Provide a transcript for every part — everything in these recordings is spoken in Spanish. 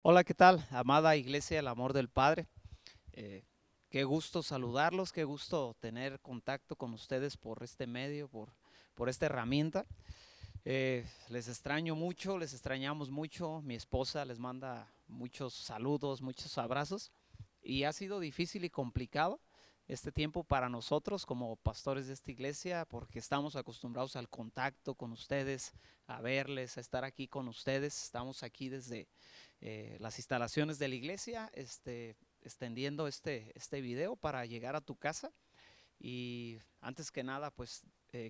Hola, ¿qué tal? Amada Iglesia, el amor del Padre. Eh, Qué gusto saludarlos, qué gusto tener contacto con ustedes por este medio, por esta herramienta. Les extraño mucho, les extrañamos mucho. Mi esposa les manda muchos saludos, muchos abrazos. Y ha sido difícil y complicado este tiempo para nosotros como pastores de esta iglesia porque estamos acostumbrados al contacto con ustedes, a verles, a estar aquí con ustedes. Estamos aquí desde las instalaciones de la iglesia, extendiendo este video para llegar a tu casa. Y antes que nada, pues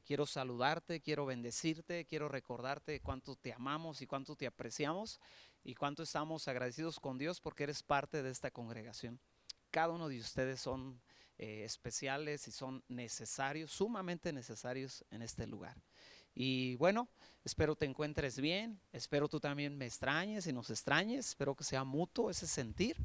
quiero saludarte, quiero bendecirte, quiero recordarte cuánto te amamos y cuánto te apreciamos y cuánto estamos agradecidos con Dios porque eres parte de esta congregación. Cada uno de ustedes son especiales y son necesarios, sumamente necesarios en este lugar. Y bueno, espero te encuentres bien, espero tú también me extrañes y nos extrañes, espero que sea mutuo ese sentir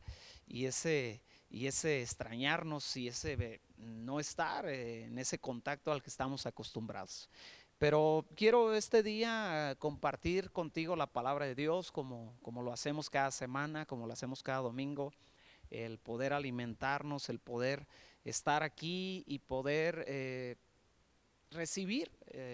y ese extrañarnos y ese no estar en ese contacto al que estamos acostumbrados. Pero quiero este día compartir contigo la palabra de Dios como lo hacemos cada semana, como lo hacemos cada domingo, el poder alimentarnos, el poder estar aquí y poder recibir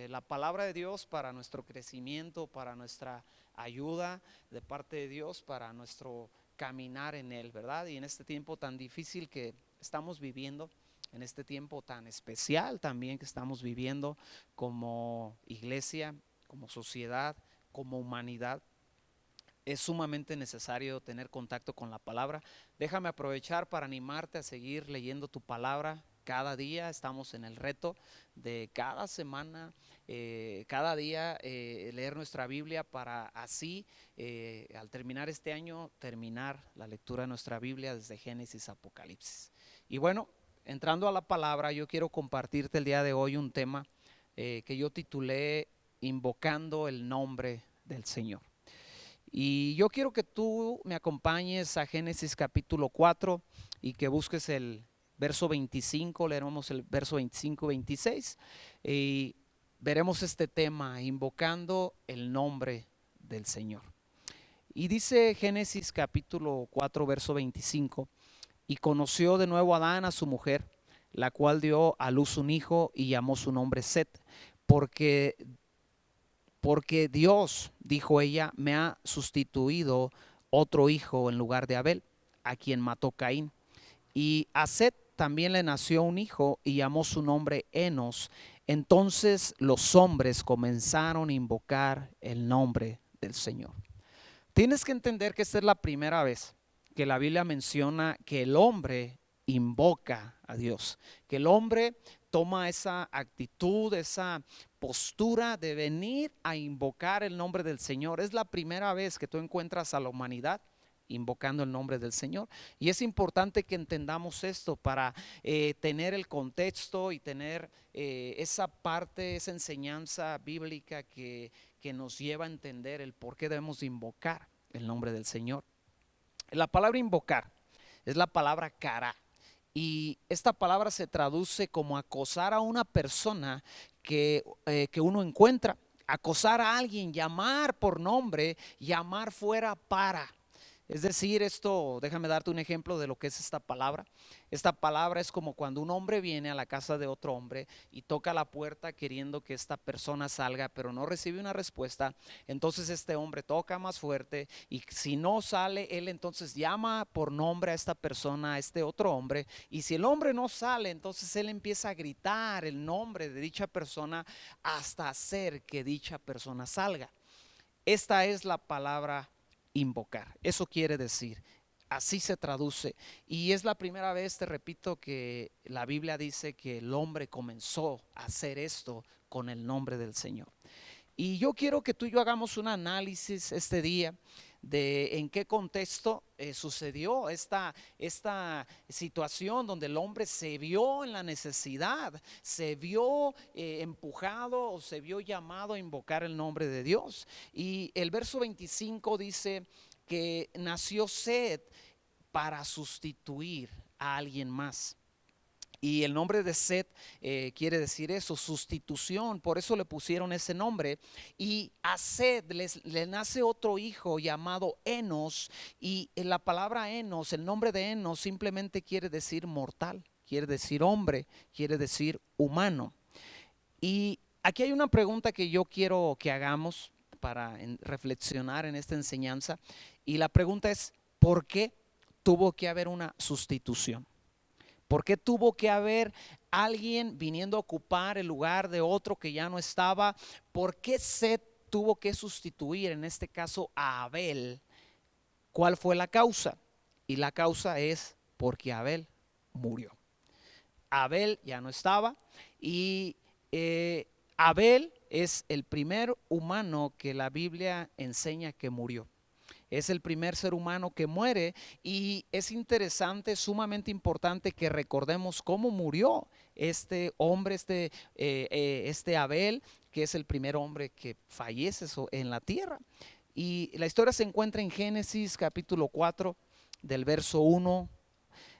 la palabra de Dios para nuestro crecimiento, para nuestra ayuda de parte de Dios, para nuestro caminar en Él, ¿verdad? Y en este tiempo tan difícil que estamos viviendo, en este tiempo tan especial también que estamos viviendo como iglesia, como sociedad, como humanidad, es sumamente necesario tener contacto con la palabra. Déjame aprovechar para animarte a seguir leyendo tu palabra. Cada día estamos en el reto de cada semana, cada día leer nuestra Biblia para así, al terminar este año, terminar la lectura de nuestra Biblia desde Génesis a Apocalipsis. Y bueno, entrando a la palabra, yo quiero compartirte el día de hoy un tema que yo titulé Invocando el nombre del Señor. Y yo quiero que tú me acompañes a Génesis capítulo 4 y que busques el verso 25, leeremos el verso 25-26 y veremos este tema, invocando el nombre del Señor. Y dice Génesis capítulo 4, verso 25, y conoció de nuevo Adán a su mujer, la cual dio a luz un hijo y llamó su nombre Set, porque Dios, dijo ella, me ha sustituido otro hijo en lugar de Abel, a quien mató Caín. Y a Set también le nació un hijo y llamó su nombre Enos. Entonces los hombres comenzaron a invocar el nombre del Señor. Tienes que entender que esta es la primera vez que la Biblia menciona que el hombre invoca a Dios, que el hombre toma esa actitud, esa postura de venir a invocar el nombre del Señor. Es la primera vez que tú encuentras a la humanidad invocando el nombre del Señor. Y es importante que entendamos esto para tener el contexto y tener esa parte, esa enseñanza bíblica que nos lleva a entender el por qué debemos invocar el nombre del Señor. La palabra invocar es la palabra cara. Y esta palabra se traduce como acosar a una persona que uno encuentra, acosar a alguien, llamar por nombre, llamar fuera para. Es decir, esto, déjame darte un ejemplo de lo que es esta palabra. Esta palabra es como cuando un hombre viene a la casa de otro hombre y toca la puerta queriendo que esta persona salga, pero no recibe una respuesta. Entonces este hombre toca más fuerte y si no sale, él entonces llama por nombre a esta persona, a este otro hombre. Y si el hombre no sale, entonces él empieza a gritar el nombre de dicha persona hasta hacer que dicha persona salga. Esta es la palabra invocar. Eso quiere decir, así se traduce. Y es la primera vez, te repito, que la Biblia dice que el hombre comenzó a hacer esto con el nombre del Señor. Y yo quiero que tú y yo hagamos un análisis este día de en qué contexto sucedió esta situación donde el hombre se vio en la necesidad, se vio empujado o se vio llamado a invocar el nombre de Dios. Y el verso 25 dice que nació Set para sustituir a alguien más. Y el nombre de Set quiere decir eso, sustitución, por eso le pusieron ese nombre. Y a Set le nace otro hijo llamado Enos, y en la palabra Enos, el nombre de Enos simplemente quiere decir mortal, quiere decir hombre, quiere decir humano. Y aquí hay una pregunta que yo quiero que hagamos para reflexionar en esta enseñanza, y la pregunta es, ¿por qué tuvo que haber una sustitución? ¿Por qué tuvo que haber alguien viniendo a ocupar el lugar de otro que ya no estaba? ¿Por qué Set tuvo que sustituir, en este caso, a Abel? ¿Cuál fue la causa? Y la causa es porque Abel murió. Abel ya no estaba y Abel es el primer humano que la Biblia enseña que murió. Es el primer ser humano que muere, y es interesante, sumamente importante que recordemos cómo murió este hombre, este Abel, que es el primer hombre que fallece en la tierra. Y la historia se encuentra en Génesis capítulo 4, del verso 1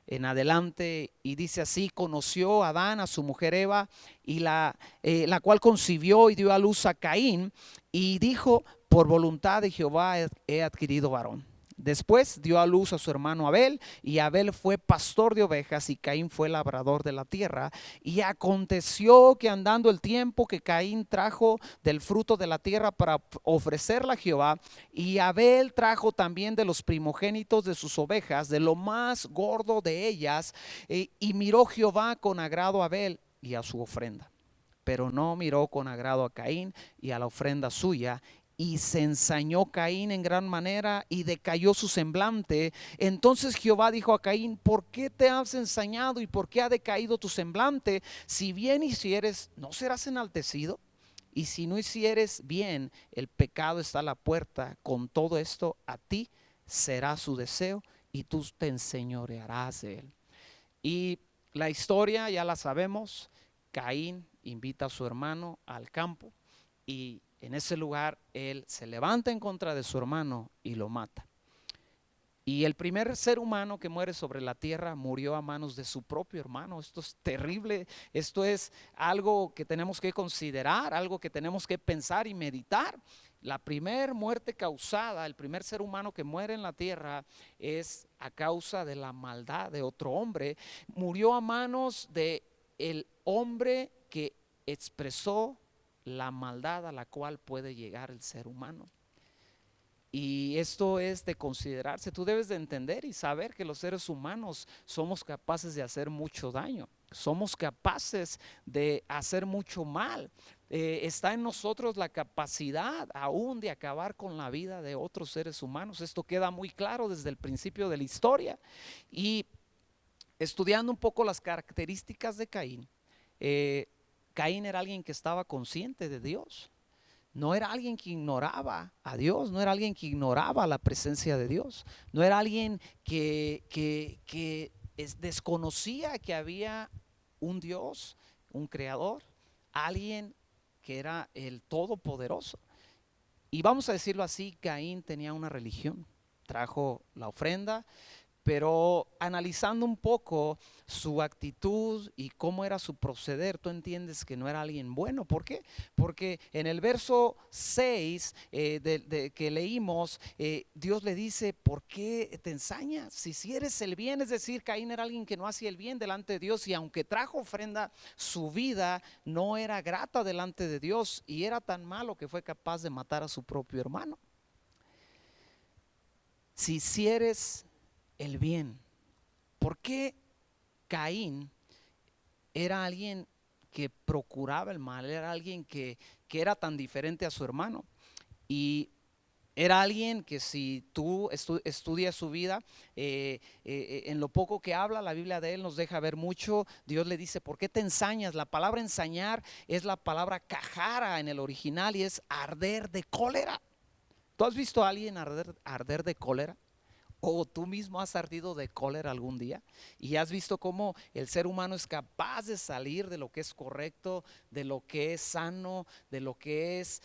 en adelante, y dice así: conoció Adán a su mujer Eva, y la cual concibió y dio a luz a Caín, y dijo: por voluntad de Jehová he adquirido varón. Después dio a luz a su hermano Abel, y Abel fue pastor de ovejas y Caín fue labrador de la tierra. Y aconteció que andando el tiempo, que Caín trajo del fruto de la tierra para ofrecerla a Jehová, y Abel trajo también de los primogénitos de sus ovejas, de lo más gordo de ellas. Y miró Jehová con agrado a Abel y a su ofrenda, pero no miró con agrado a Caín y a la ofrenda suya. Y se ensañó Caín en gran manera y decayó su semblante. Entonces Jehová dijo a Caín: ¿por qué te has ensañado y por qué ha decaído tu semblante? Si bien hicieres, ¿no serás enaltecido? Y si no hicieres bien, el pecado está a la puerta. Con todo esto, a ti será su deseo y tú te enseñorearás de él. Y la historia ya la sabemos. Caín invita a su hermano al campo, y en ese lugar él se levanta en contra de su hermano y lo mata. Y el primer ser humano que muere sobre la tierra murió a manos de su propio hermano. Esto es terrible, esto es algo que tenemos que considerar, algo que tenemos que pensar y meditar. La primer muerte causada, el primer ser humano que muere en la tierra, es a causa de la maldad de otro hombre. Murió a manos de el hombre que expresó la maldad a la cual puede llegar el ser humano. Y esto es de considerarse. Tú debes de entender y saber que los seres humanos somos capaces de hacer mucho daño, somos capaces de hacer mucho mal. Está en nosotros la capacidad aún de acabar con la vida de otros seres humanos. Esto queda muy claro desde el principio de la historia. Y estudiando un poco las características de Caín, Caín era alguien que estaba consciente de Dios. No era alguien que ignoraba a Dios, no era alguien que ignoraba la presencia de Dios, no era alguien que desconocía que había un Dios, un creador, alguien que era el todopoderoso. Y vamos a decirlo así: Caín tenía una religión, trajo la ofrenda, pero analizando un poco su actitud y cómo era su proceder, tú entiendes que no era alguien bueno. ¿Por qué? Porque en el verso 6 que leímos, Dios le dice: ¿por qué te ensañas? Si eres el bien, es decir, Caín era alguien que no hacía el bien delante de Dios, y aunque trajo ofrenda, su vida no era grata delante de Dios, y era tan malo que fue capaz de matar a su propio hermano. Si hicieres el bien, ¿por qué Caín era alguien que procuraba el mal? Era alguien que era tan diferente a su hermano, y era alguien que, si tú estudias su vida, en lo poco que habla la Biblia de él nos deja ver mucho. Dios le dice: ¿por qué te ensañas? La palabra ensañar es la palabra cajara en el original, y es arder de cólera. ¿Tú has visto a alguien arder de cólera? ¿O tú mismo has ardido de cólera algún día y has visto cómo el ser humano es capaz de salir de lo que es correcto, de lo que es sano, de lo que es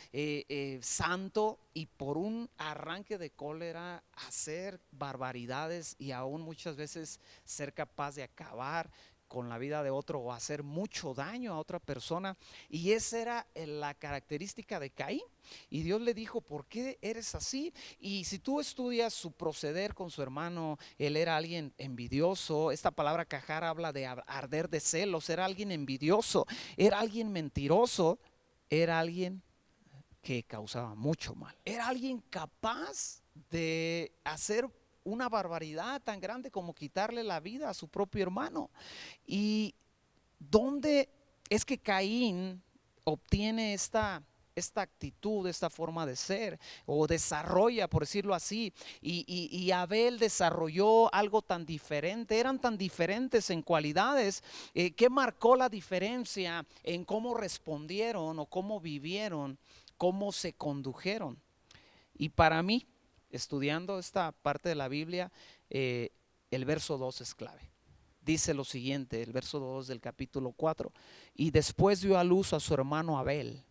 santo, y por un arranque de cólera hacer barbaridades, y aún muchas veces ser capaz de acabar con la vida de otro o hacer mucho daño a otra persona. Y esa era la característica de Caín. Y Dios le dijo, ¿por qué eres así? Y si tú estudias su proceder con su hermano, él era alguien envidioso. Esta palabra cajar habla de arder de celos. Era alguien envidioso, era alguien mentiroso, era alguien que causaba mucho mal. Era alguien capaz de hacer una barbaridad tan grande como quitarle la vida a su propio hermano. ¿Y dónde es que Caín obtiene esta actitud, esta forma de ser, o desarrolla, por decirlo así, y Abel desarrolló algo tan diferente? Eran tan diferentes en cualidades, que marcó la diferencia en cómo respondieron o cómo vivieron, cómo se condujeron. Y para mí, estudiando esta parte de la Biblia, el verso 2 es clave. Dice lo siguiente, el verso 2 del capítulo 4: y después dio a luz a su hermano Abel,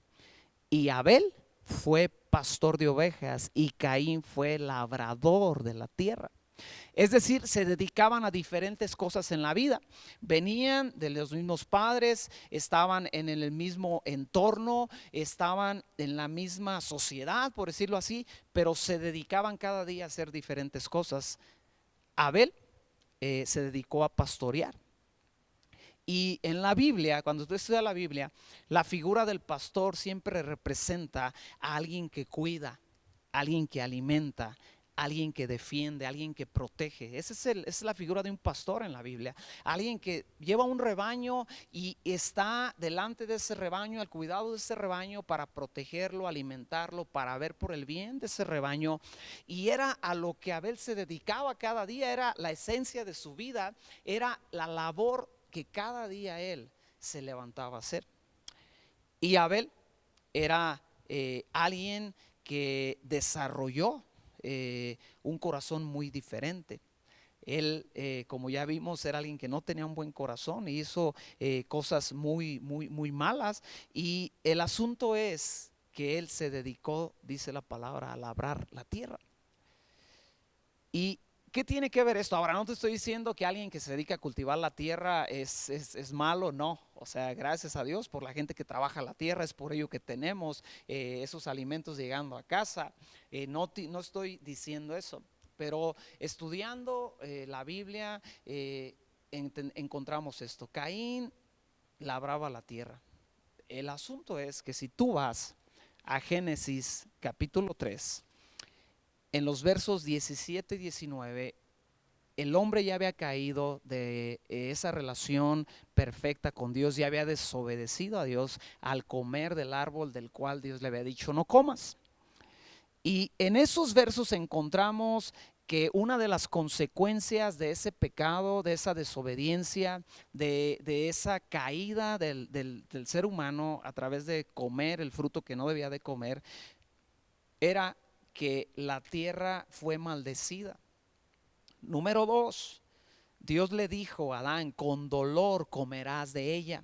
y Abel fue pastor de ovejas y Caín fue labrador de la tierra. Es decir, se dedicaban a diferentes cosas en la vida. Venían de los mismos padres, estaban en el mismo entorno, estaban en la misma sociedad, por decirlo así, pero se dedicaban cada día a hacer diferentes cosas. Abel se dedicó a pastorear. Y en la Biblia, cuando usted estudia la Biblia, la figura del pastor siempre representa a alguien que cuida, alguien que alimenta, alguien que defiende, alguien que protege. Esa es la figura de un pastor en la Biblia. Alguien que lleva un rebaño y está delante de ese rebaño, al cuidado de ese rebaño, para protegerlo, alimentarlo, para ver por el bien de ese rebaño. Y era a lo que Abel se dedicaba cada día, era la esencia de su vida, era la labor que cada día él se levantaba a hacer. Y Abel era alguien que desarrolló un corazón muy diferente. Él, como ya vimos, era alguien que no tenía un buen corazón y hizo cosas muy malas. Y el asunto es que él se dedicó, dice la palabra, a labrar la tierra. Y ¿qué tiene que ver esto? Ahora, no te estoy diciendo que alguien que se dedica a cultivar la tierra es malo, no. O sea, gracias a Dios por la gente que trabaja la tierra, es por ello que tenemos esos alimentos llegando a casa. No estoy diciendo eso, pero estudiando la Biblia encontramos esto. Caín labraba la tierra. El asunto es que si tú vas a Génesis capítulo 3, en los versos 17 y 19, el hombre ya había caído de esa relación perfecta con Dios, ya había desobedecido a Dios al comer del árbol del cual Dios le había dicho no comas. Y en esos versos encontramos que una de las consecuencias de ese pecado, de esa desobediencia, de esa caída del ser humano a través de comer el fruto que no debía de comer, era que la tierra fue maldecida. Número 2, Dios le dijo a Adán, con dolor comerás de ella.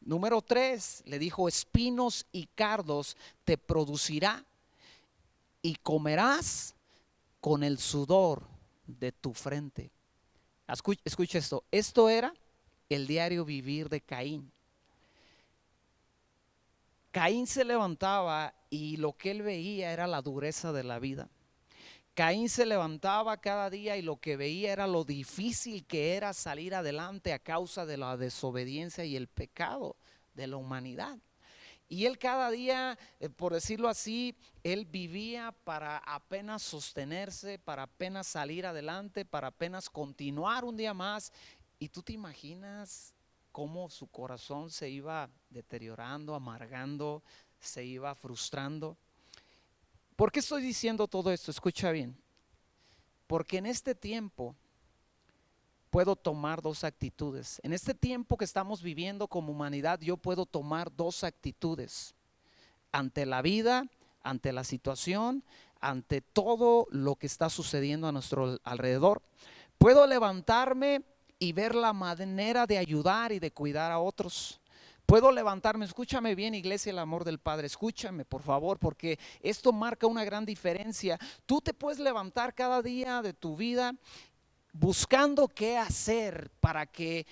Número 3, le dijo, espinos y cardos te producirá y comerás con el sudor de tu frente. Escucha esto, esto era el diario vivir de Caín. Caín se levantaba y lo que él veía era la dureza de la vida. Caín se levantaba cada día y lo que veía era lo difícil que era salir adelante a causa de la desobediencia y el pecado de la humanidad. Y él cada día, por decirlo así, él vivía para apenas sostenerse, para apenas salir adelante, para apenas continuar un día más. Y tú te imaginas cómo su corazón se iba deteriorando, amargando, se iba frustrando. ¿Por qué estoy diciendo todo esto? Escucha bien. Porque en este tiempo puedo tomar dos actitudes. En este tiempo que estamos viviendo como humanidad, yo puedo tomar dos actitudes ante la vida, ante la situación, ante todo lo que está sucediendo a nuestro alrededor. Puedo levantarme y ver la manera de ayudar y de cuidar a otros. Puedo levantarme, escúchame bien, iglesia, el amor del Padre, escúchame por favor, porque esto marca una gran diferencia. Tú te puedes levantar cada día de tu vida buscando qué hacer para que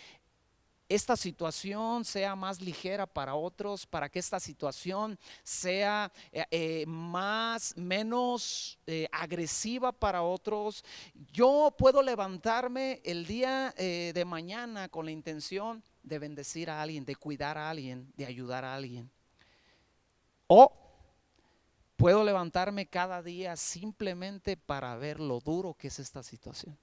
esta situación sea más ligera para otros, para que esta situación sea menos agresiva para otros. Yo puedo levantarme el día de mañana con la intención de bendecir a alguien, de cuidar a alguien, de ayudar a alguien. O puedo levantarme cada día simplemente para ver lo duro que es esta situación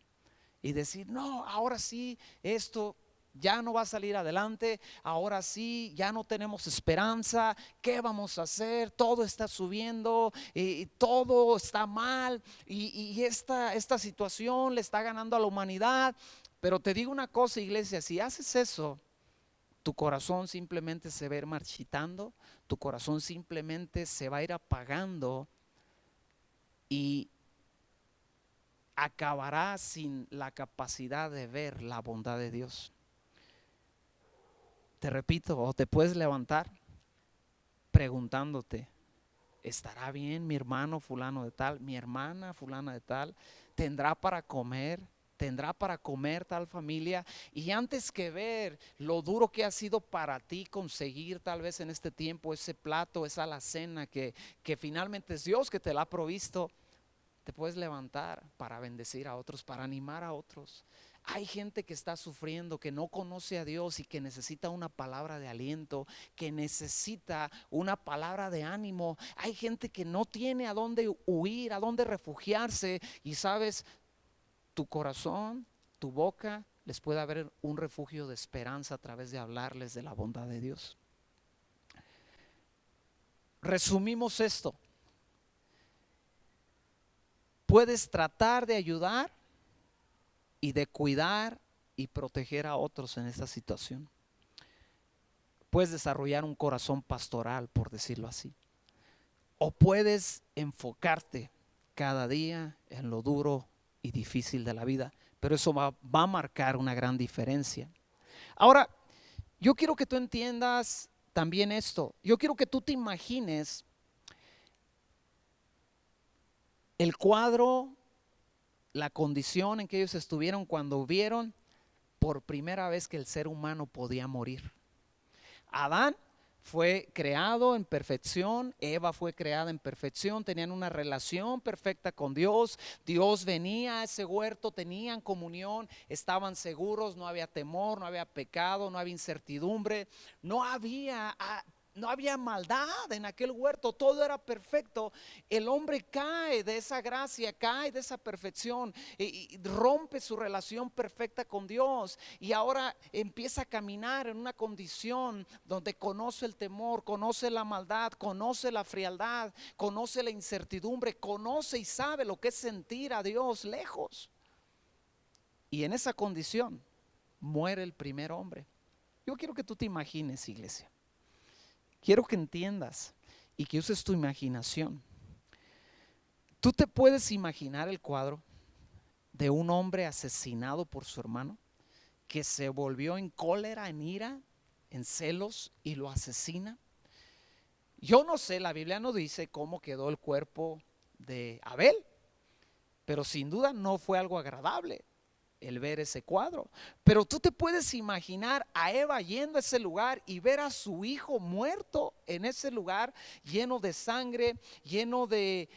y decir, no, ahora sí, esto ya no va a salir adelante, ahora sí, ya no tenemos esperanza, ¿qué vamos a hacer? Todo está subiendo, todo está mal y esta situación le está ganando a la humanidad. Pero te digo una cosa, iglesia, si haces eso, tu corazón simplemente se va a ir marchitando, tu corazón simplemente se va a ir apagando y acabará sin la capacidad de ver la bondad de Dios. Te repito, o te puedes levantar preguntándote, ¿estará bien mi hermano fulano de tal, mi hermana fulana de tal? ¿Tendrá para comer? ¿Tendrá para comer tal familia? Y antes que ver lo duro que ha sido para ti conseguir tal vez en este tiempo ese plato, esa alacena que finalmente es Dios que te la ha provisto, te puedes levantar para bendecir a otros, para animar a otros. Hay gente que está sufriendo, que no conoce a Dios y que necesita una palabra de aliento, que necesita una palabra de ánimo. Hay gente que no tiene a dónde huir, a dónde refugiarse. Y sabes, tu corazón, tu boca, les puede haber un refugio de esperanza a través de hablarles de la bondad de Dios. Resumimos esto. Puedes tratar de ayudar y de cuidar y proteger a otros en esta situación. Puedes desarrollar un corazón pastoral, por decirlo así. O puedes enfocarte cada día en lo duro y difícil de la vida. Pero eso va a marcar una gran diferencia. Ahora, yo quiero que tú entiendas también esto. Yo quiero que tú te imagines el cuadro, la condición en que ellos estuvieron cuando vieron por primera vez que el ser humano podía morir. Adán fue creado en perfección, Eva fue creada en perfección, tenían una relación perfecta con Dios. Dios venía a ese huerto, tenían comunión, estaban seguros, no había temor, no había pecado, no había incertidumbre, no había maldad en aquel huerto, todo era perfecto. El hombre cae de esa gracia, cae de esa perfección y rompe su relación perfecta con Dios y ahora empieza a caminar en una condición donde conoce el temor, conoce la maldad, conoce la frialdad, conoce la incertidumbre, conoce y sabe lo que es sentir a Dios lejos. Y en esa condición muere el primer hombre. Yo quiero que tú te imagines, iglesia. Quiero que entiendas y que uses tu imaginación. ¿Tú te puedes imaginar el cuadro de un hombre asesinado por su hermano, que se volvió en cólera, en ira, en celos y lo asesina? Yo no sé, la Biblia no dice cómo quedó el cuerpo de Abel, pero sin duda no fue algo agradable el ver ese cuadro. Pero tú te puedes imaginar a Eva yendo a ese lugar y ver a su hijo muerto en ese lugar, lleno de sangre, lleno de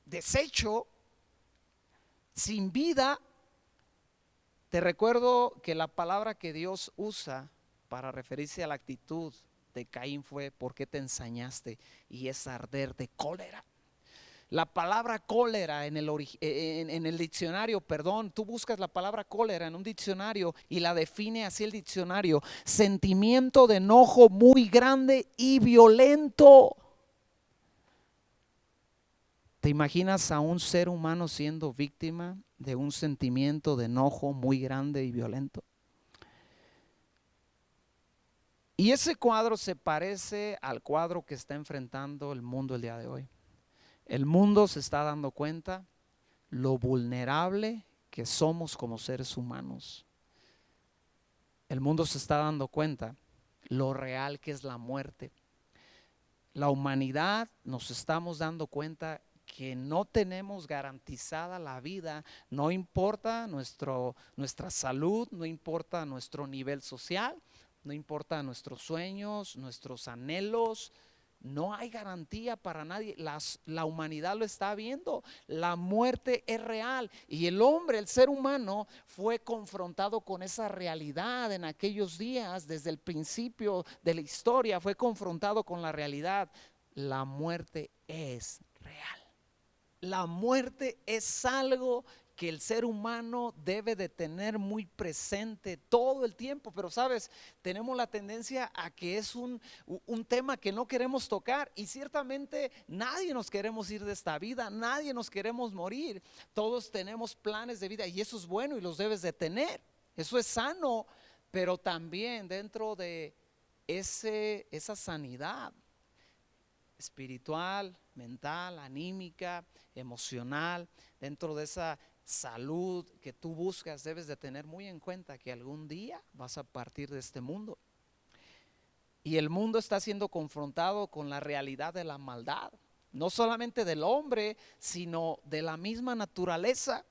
desecho, sin vida. Te recuerdo que la palabra que Dios usa para referirse a la actitud de Caín fue: ¿por qué te ensañaste? Y es arder de cólera. La palabra cólera en el diccionario, tú buscas la palabra cólera en un diccionario y la define así el diccionario: sentimiento de enojo muy grande y violento. ¿Te imaginas a un ser humano siendo víctima de un sentimiento de enojo muy grande y violento? Y ese cuadro se parece al cuadro que está enfrentando el mundo el día de hoy. El mundo se está dando cuenta lo vulnerable que somos como seres humanos. El mundo se está dando cuenta lo real que es la muerte. La humanidad nos estamos dando cuenta que no tenemos garantizada la vida, no importa nuestra salud, no importa nuestro nivel social, no importa nuestros sueños, nuestros anhelos. No hay garantía para nadie. La humanidad lo está viendo. La muerte es real. Y el hombre, el ser humano, fue confrontado con esa realidad en aquellos días. Desde el principio de la historia fue confrontado con la realidad. La muerte es real. La muerte es algo que el ser humano debe de tener muy presente todo el tiempo, pero sabes, tenemos la tendencia a que es un tema que no queremos tocar, y ciertamente nadie nos queremos ir de esta vida, nadie nos queremos morir. Todos tenemos planes de vida y eso es bueno y los debes de tener, eso es sano, pero también dentro de esa sanidad espiritual, mental, anímica, emocional, dentro de esa salud que tú buscas, debes de tener muy en cuenta que algún día vas a partir de este mundo. Y el mundo está siendo confrontado con la realidad de la maldad, no solamente del hombre, sino de la misma naturaleza.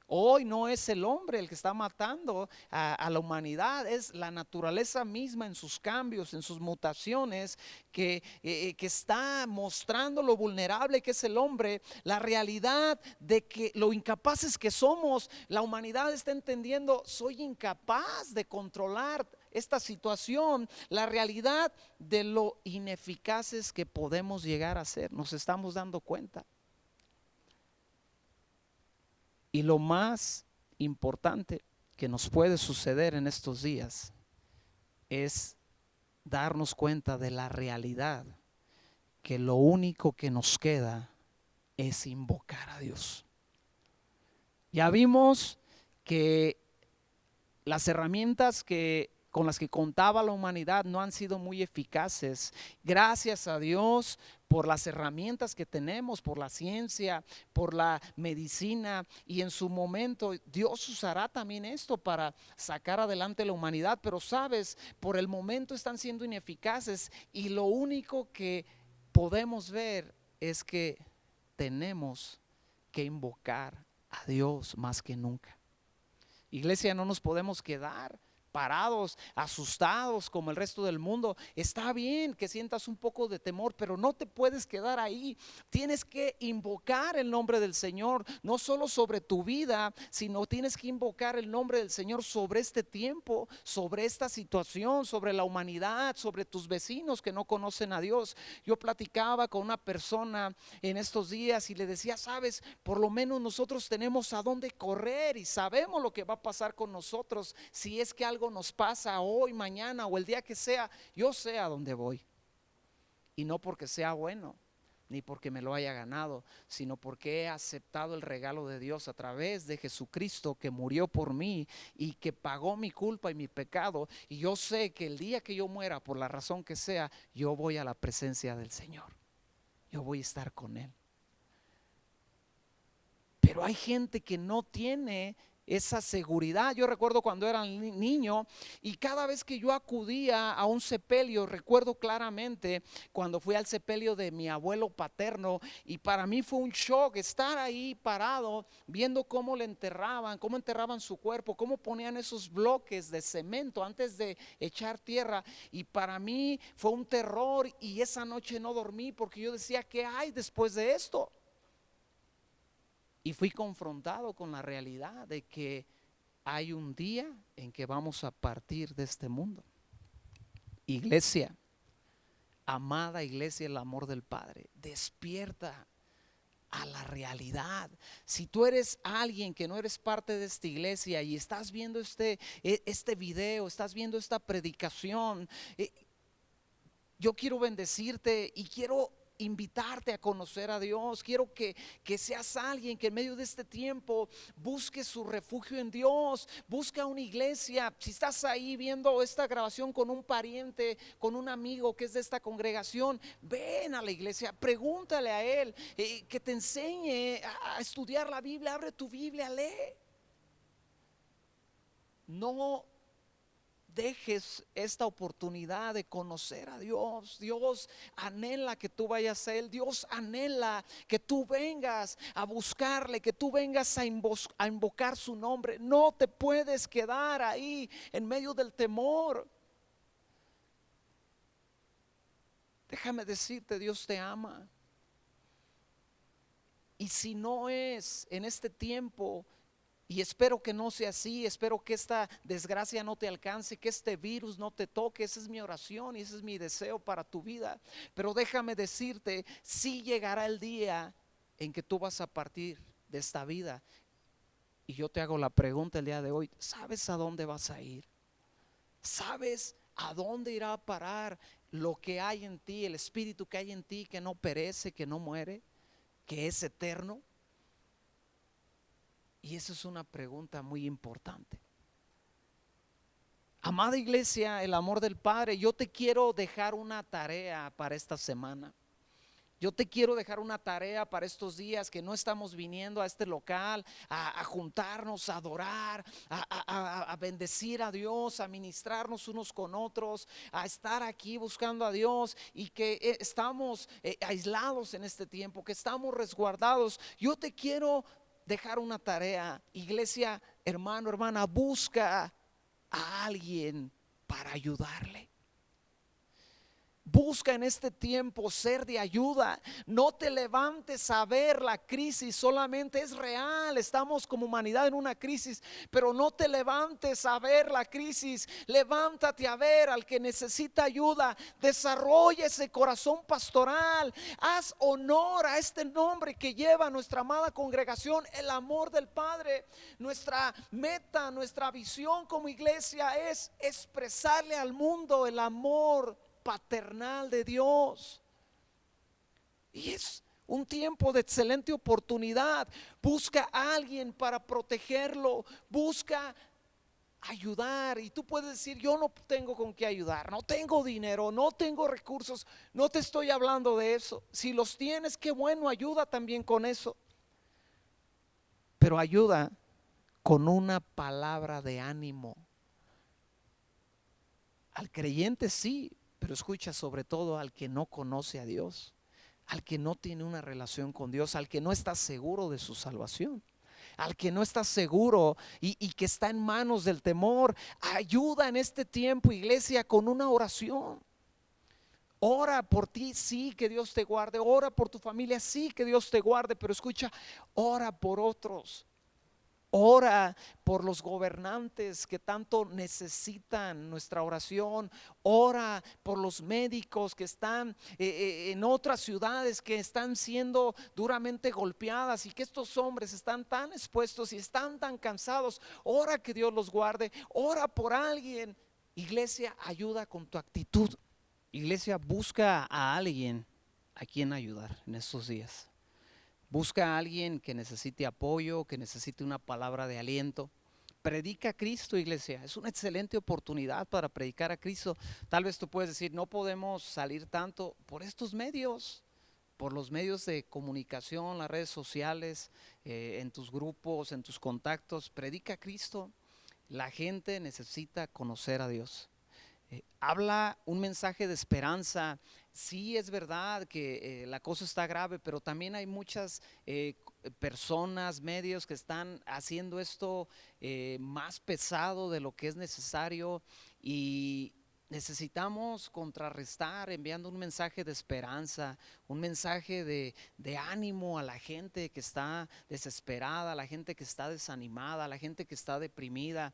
Hoy no es el hombre el que está matando a la humanidad, es la naturaleza misma en sus cambios, en sus mutaciones, que está mostrando lo vulnerable que es el hombre, la realidad de que lo incapaces que somos. La humanidad está entendiendo: soy incapaz de controlar esta situación, la realidad de lo ineficaces que podemos llegar a ser. Nos estamos dando cuenta. Y lo más importante que nos puede suceder en estos días es darnos cuenta de la realidad, que lo único que nos queda es invocar a Dios. Ya vimos que las herramientas con las que contaba la humanidad no han sido muy eficaces. Gracias a Dios por las herramientas que tenemos, por la ciencia, por la medicina, y en su momento Dios usará también esto para sacar adelante la humanidad, pero sabes, por el momento están siendo ineficaces, y lo único que podemos ver es que tenemos que invocar a Dios más que nunca. Iglesia, no nos podemos quedar parados, asustados como el resto del mundo. Está bien que sientas un poco de temor, pero no te puedes quedar ahí. Tienes que invocar el nombre del Señor, no solo sobre tu vida, sino tienes que invocar el nombre del Señor sobre este tiempo, sobre esta situación, sobre la humanidad, sobre tus vecinos que no conocen a Dios. Yo platicaba con una persona en estos días y le decía: sabes, por lo menos nosotros tenemos a dónde correr y sabemos lo que va a pasar con nosotros si es que algo nos pasa hoy, mañana o el día que sea. Yo sé a dónde voy, y no porque sea bueno ni porque me lo haya ganado, sino porque he aceptado el regalo de Dios a través de Jesucristo, que murió por mí y que pagó mi culpa y mi pecado. Y yo sé que el día que yo muera, por la razón que sea, yo voy a la presencia del Señor, yo voy a estar con Él. Pero hay gente que no tiene esa seguridad. Yo recuerdo cuando era niño, y cada vez que yo acudía a un sepelio, recuerdo claramente cuando fui al sepelio de mi abuelo paterno, y para mí fue un shock estar ahí parado viendo cómo le enterraban, cómo enterraban su cuerpo, cómo ponían esos bloques de cemento antes de echar tierra, y para mí fue un terror, y esa noche no dormí porque yo decía: ¿qué hay después de esto? Y fui confrontado con la realidad de que hay un día en que vamos a partir de este mundo. Iglesia, amada iglesia, el amor del Padre, despierta a la realidad. Si tú eres alguien que no eres parte de esta iglesia y estás viendo este video, estás viendo esta predicación, yo quiero bendecirte y quiero invitarte a conocer a Dios. Quiero que seas alguien que en medio de este tiempo busque su refugio en Dios. Busca una iglesia. Si estás ahí viendo esta grabación con un pariente, con un amigo que es de esta congregación, ven a la iglesia, pregúntale a él que te enseñe a estudiar la Biblia. Abre tu Biblia, lee. No dejes esta oportunidad de conocer a Dios. Dios anhela que tú vayas a Él. Dios anhela que tú vengas a buscarle, que tú vengas a invocar su nombre. No te puedes quedar ahí en medio del temor. Déjame decirte, Dios te ama. Y si no es en este tiempo, y espero que no sea así, espero que esta desgracia no te alcance, que este virus no te toque. Esa es mi oración y ese es mi deseo para tu vida. Pero déjame decirte, sí llegará el día en que tú vas a partir de esta vida. Y yo te hago la pregunta el día de hoy, ¿sabes a dónde vas a ir? ¿Sabes a dónde irá a parar lo que hay en ti, el espíritu que hay en ti, que no perece, que no muere, que es eterno? Y esa es una pregunta muy importante. Amada iglesia, el amor del Padre, yo te quiero dejar una tarea para esta semana. Yo te quiero dejar una tarea para estos días que no estamos viniendo a este local a juntarnos, a adorar, a bendecir a Dios, a ministrarnos unos con otros, a estar aquí buscando a Dios, y que estamos aislados en este tiempo, que estamos resguardados. Yo te quiero dejar una tarea, iglesia, hermano, hermana, busca a alguien para ayudarle. Busca en este tiempo ser de ayuda. No te levantes a ver la crisis, solamente es real, estamos como humanidad en una crisis, pero no te levantes a ver la crisis. Levántate a ver al que necesita ayuda. Desarrolla ese corazón pastoral. Haz honor a este nombre que lleva nuestra amada congregación, el amor del Padre. Nuestra meta, nuestra visión como iglesia es expresarle al mundo el amor paternal de Dios. Y es un tiempo de excelente oportunidad. Busca a alguien para protegerlo. Busca ayudar. Y tú puedes decir, yo no tengo con qué ayudar, no tengo dinero, no tengo recursos. No te estoy hablando de eso. Si los tienes, qué bueno, ayuda también con eso. Pero ayuda con una palabra de ánimo. Al creyente sí, pero escucha, sobre todo al que no conoce a Dios, al que no tiene una relación con Dios, al que no está seguro de su salvación, al que no está seguro y que está en manos del temor. Ayuda en este tiempo, iglesia, con una oración. Ora por ti, sí, que Dios te guarde. Ora por tu familia, sí, que Dios te guarde. Pero escucha, ora por otros. Ora por los gobernantes que tanto necesitan nuestra oración. Ora por los médicos que están en otras ciudades, que están siendo duramente golpeadas, y que estos hombres están tan expuestos y están tan cansados. Ora que Dios los guarde. Ora por alguien. Iglesia, ayuda con tu actitud. Iglesia, busca a alguien a quien ayudar en estos días. Busca a alguien que necesite apoyo, que necesite una palabra de aliento. Predica a Cristo, iglesia. Es una excelente oportunidad para predicar a Cristo. Tal vez tú puedes decir, no podemos salir tanto por estos medios, por los medios de comunicación, las redes sociales, en tus grupos, en tus contactos. Predica a Cristo. La gente necesita conocer a Dios. Habla un mensaje de esperanza. Sí, es verdad que la cosa está grave, pero también hay muchas personas, medios que están haciendo esto más pesado de lo que es necesario, y necesitamos contrarrestar enviando un mensaje de esperanza, un mensaje de ánimo a la gente que está desesperada, a la gente que está desanimada, a la gente que está deprimida.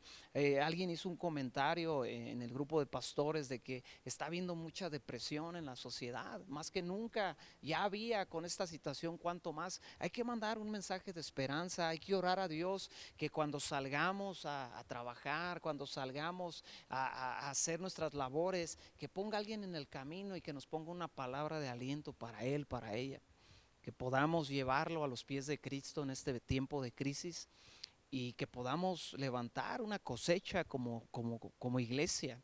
Alguien hizo un comentario en el grupo de pastores de que está habiendo mucha depresión en la sociedad, más que nunca. Ya había con esta situación, cuanto más hay que mandar un mensaje de esperanza. Hay que orar a Dios que cuando salgamos a trabajar, cuando salgamos a hacer nuestras labores, que ponga alguien en el camino y que nos ponga una palabra de aliento para él, para ella, que podamos llevarlo a los pies de Cristo en este tiempo de crisis, y que podamos levantar una cosecha como iglesia,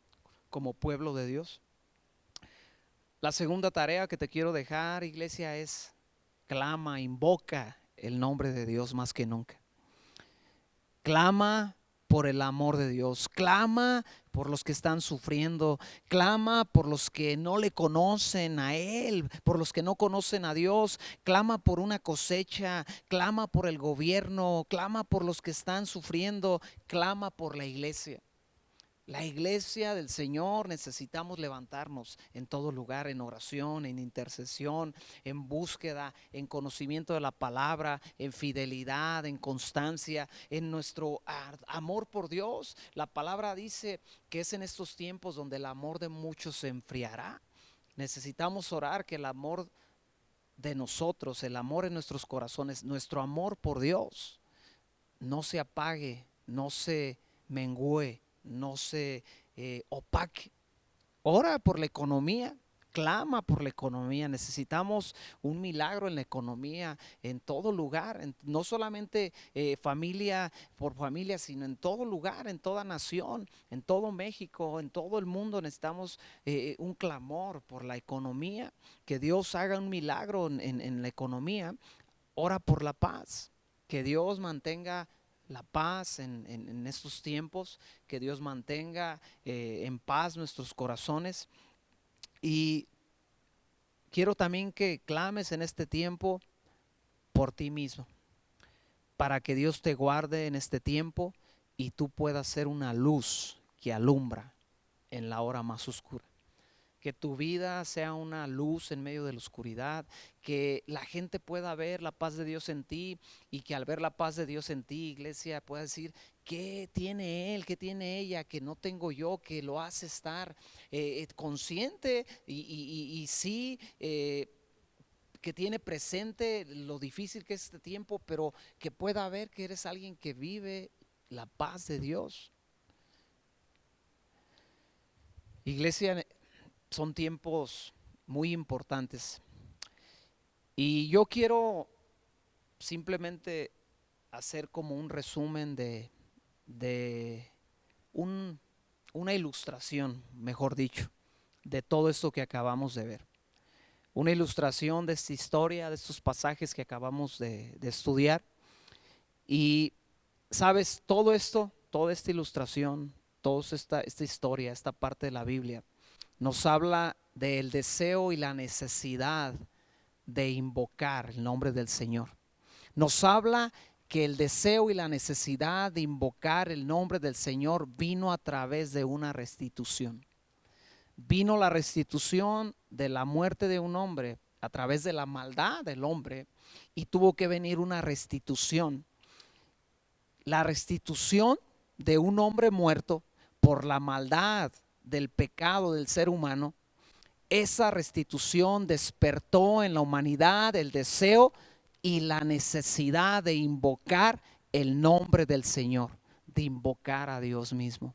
como pueblo de Dios. La segunda tarea que te quiero dejar, iglesia, es clama, invoca el nombre de Dios más que nunca. Clama por el amor de Dios, clama por los que están sufriendo, clama por los que no le conocen a Él, por los que no conocen a Dios, clama por una cosecha, clama por el gobierno, clama por los que están sufriendo, clama por la iglesia. La iglesia del Señor necesitamos levantarnos en todo lugar, en oración, en intercesión, en búsqueda, en conocimiento de la palabra, en fidelidad, en constancia, en nuestro amor por Dios. La palabra dice que es en estos tiempos donde el amor de muchos se enfriará. Necesitamos orar que el amor de nosotros, el amor en nuestros corazones, nuestro amor por Dios no se apague, no se mengüe, no se opaque. Ora por la economía, clama por la economía. Necesitamos un milagro en la economía en todo lugar, no solamente familia por familia, sino en todo lugar, en toda nación, en todo México, en todo el mundo. Necesitamos un clamor por la economía, que Dios haga un milagro en la economía. Ora por la paz, que Dios mantenga la paz en estos tiempos, que Dios mantenga en paz nuestros corazones. Y quiero también que clames en este tiempo por ti mismo, para que Dios te guarde en este tiempo y tú puedas ser una luz que alumbra en la hora más oscura. Que tu vida sea una luz en medio de la oscuridad, que la gente pueda ver la paz de Dios en ti, y que al ver la paz de Dios en ti, iglesia, pueda decir: ¿qué tiene él? ¿Qué tiene ella que no tengo yo? Que lo hace estar consciente y sí, que tiene presente lo difícil que es este tiempo, pero que pueda ver que eres alguien que vive la paz de Dios. Iglesia, son tiempos muy importantes y yo quiero simplemente hacer como un resumen de una ilustración, mejor dicho, de todo esto que acabamos de ver. Una ilustración de esta historia, de estos pasajes que acabamos de estudiar. Y sabes, todo esto, toda esta ilustración, toda esta historia, esta parte de la Biblia, nos habla del deseo y la necesidad de invocar el nombre del Señor. Nos habla que el deseo y la necesidad de invocar el nombre del Señor vino a través de una restitución. Vino la restitución de la muerte de un hombre a través de la maldad del hombre, y tuvo que venir una restitución. La restitución de un hombre muerto por la maldad del pecado del ser humano. Esa restitución despertó en la humanidad el deseo y la necesidad de invocar el nombre del Señor, de invocar a Dios mismo.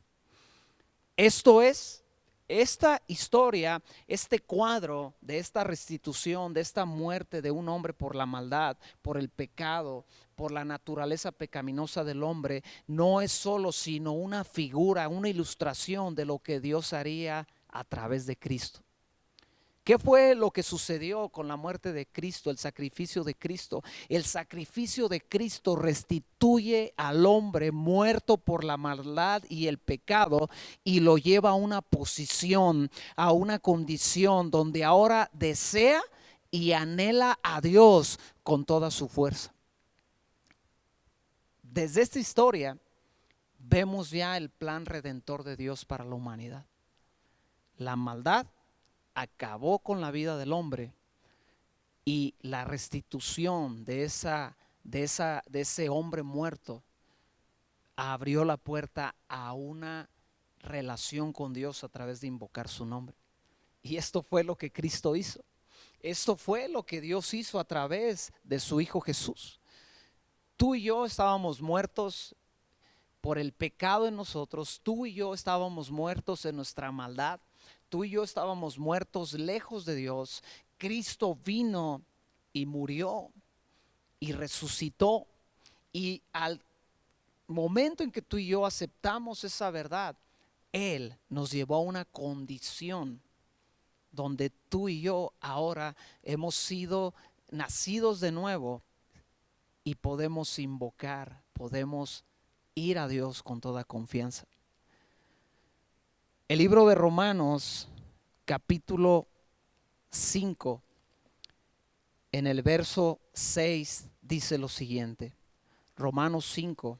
Esto es, esta historia, este cuadro de esta restitución, de esta muerte de un hombre por la maldad, por el pecado, por la naturaleza pecaminosa del hombre, no es solo sino una figura, una ilustración de lo que Dios haría a través de Cristo. ¿Qué fue lo que sucedió con la muerte de Cristo, el sacrificio de Cristo? El sacrificio de Cristo restituye al hombre muerto por la maldad y el pecado y lo lleva a una posición, a una condición donde ahora desea y anhela a Dios con toda su fuerza. Desde esta historia vemos ya el plan redentor de Dios para la humanidad. La maldad acabó con la vida del hombre y la restitución de ese hombre muerto abrió la puerta a una relación con Dios a través de invocar su nombre. Y esto fue lo que Cristo hizo. Esto fue lo que Dios hizo a través de su Hijo Jesús. Tú y yo estábamos muertos por el pecado en nosotros. Tú y yo estábamos muertos en nuestra maldad. Tú y yo estábamos muertos lejos de Dios. Cristo vino y murió y resucitó. Y al momento en que tú y yo aceptamos esa verdad, Él nos llevó a una condición donde tú y yo ahora hemos sido nacidos de nuevo y podemos invocar, podemos ir a Dios con toda confianza. El libro de Romanos, capítulo 5, en el verso 6 dice lo siguiente. Romanos 5,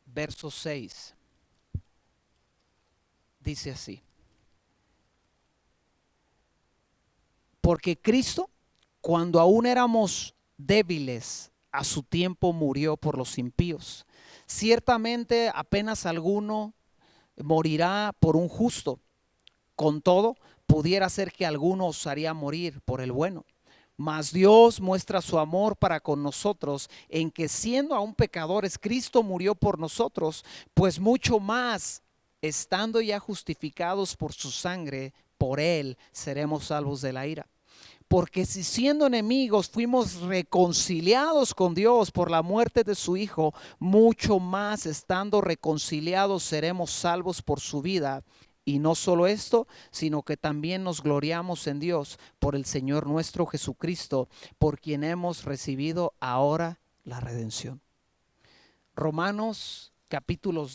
verso 6, dice así: porque Cristo, cuando aún éramos débiles, a su tiempo murió por los impíos. Ciertamente apenas alguno morirá por un justo. Con todo, pudiera ser que alguno osaría morir por el bueno. Mas Dios muestra su amor para con nosotros en que, siendo aún pecadores, Cristo murió por nosotros, pues mucho más, estando ya justificados por su sangre, por él seremos salvos de la ira. Porque si siendo enemigos fuimos reconciliados con Dios por la muerte de su Hijo, mucho más, estando reconciliados, seremos salvos por su vida. Y no solo esto, sino que también nos gloriamos en Dios por el Señor nuestro Jesucristo, por quien hemos recibido ahora la redención. Romanos capítulo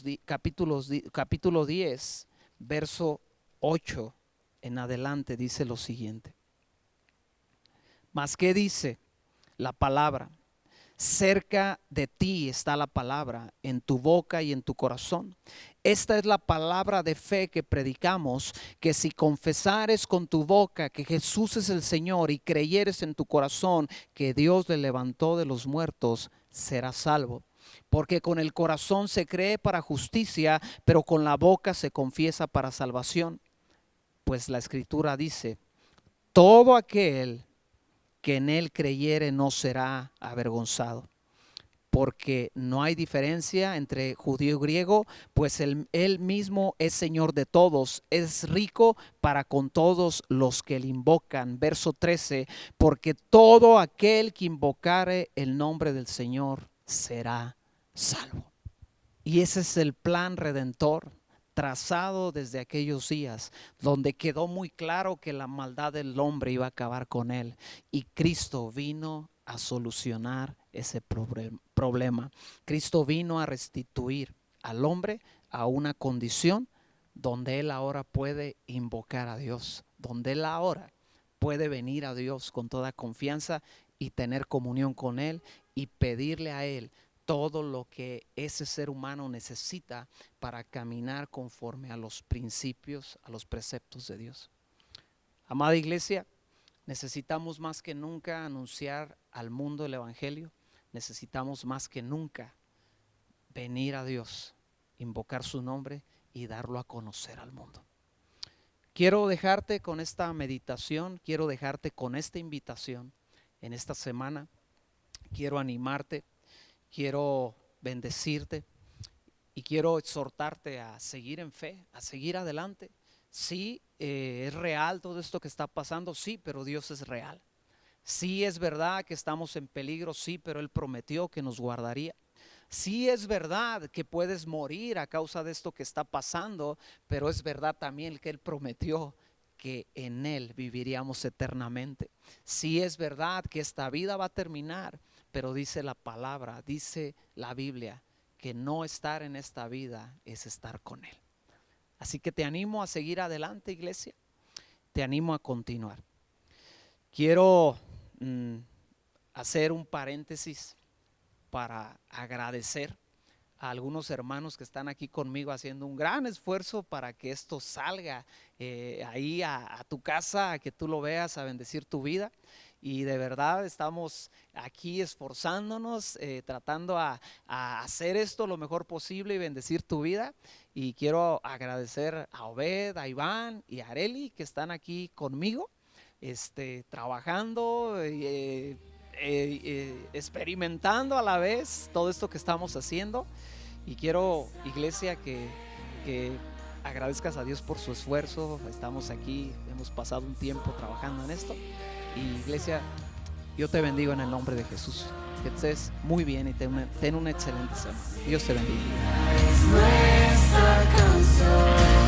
10, verso 8 en adelante dice lo siguiente. Mas ¿qué dice la palabra? Cerca de ti está la palabra, en tu boca y en tu corazón. Esta es la palabra de fe que predicamos, que si confesares con tu boca que Jesús es el Señor y creyeres en tu corazón que Dios le levantó de los muertos, serás salvo. Porque con el corazón se cree para justicia, pero con la boca se confiesa para salvación. Pues la Escritura dice: todo aquel que en él creyere no será avergonzado. Porque no hay diferencia entre judío y griego, pues él mismo es Señor de todos, es rico para con todos los que le invocan. Verso 13, porque todo aquel que invocare el nombre del Señor será salvo. Y ese es el plan redentor trazado desde aquellos días, donde quedó muy claro que la maldad del hombre iba a acabar con él, y Cristo vino a solucionar ese problema. Cristo vino a restituir al hombre a una condición donde él ahora puede invocar a Dios, donde él ahora puede venir a Dios con toda confianza y tener comunión con él y pedirle a él todo lo que ese ser humano necesita para caminar conforme a los principios, a los preceptos de Dios. Amada iglesia, necesitamos más que nunca anunciar al mundo el evangelio. Necesitamos más que nunca venir a Dios, invocar su nombre y darlo a conocer al mundo. Quiero dejarte con esta meditación, quiero dejarte con esta invitación en esta semana. Quiero animarte, quiero bendecirte y quiero exhortarte a seguir en fe, a seguir adelante. Sí, es real todo esto que está pasando, sí, pero Dios es real. Sí, es verdad que estamos en peligro, sí, pero Él prometió que nos guardaría. Sí, es verdad que puedes morir a causa de esto que está pasando, pero es verdad también que Él prometió que en Él viviríamos eternamente. Sí, es verdad que esta vida va a terminar, pero dice la palabra, dice la Biblia, que no estar en esta vida es estar con Él. Así que te animo a seguir adelante, iglesia. Te animo a continuar. Quiero hacer un paréntesis para agradecer a algunos hermanos que están aquí conmigo haciendo un gran esfuerzo para que esto salga ahí a tu casa, a que tú lo veas, a bendecir tu vida. Y de verdad estamos aquí esforzándonos, tratando a hacer esto lo mejor posible y bendecir tu vida. Y quiero agradecer a Obed, a Iván y a Areli que están aquí conmigo, trabajando, experimentando a la vez todo esto que estamos haciendo. Y quiero, iglesia, que agradezcas a Dios por su esfuerzo. Estamos aquí, hemos pasado un tiempo trabajando en esto. Y iglesia, yo te bendigo en el nombre de Jesús. Que estés muy bien y ten una excelente semana. Dios te bendiga. Es nuestra canción.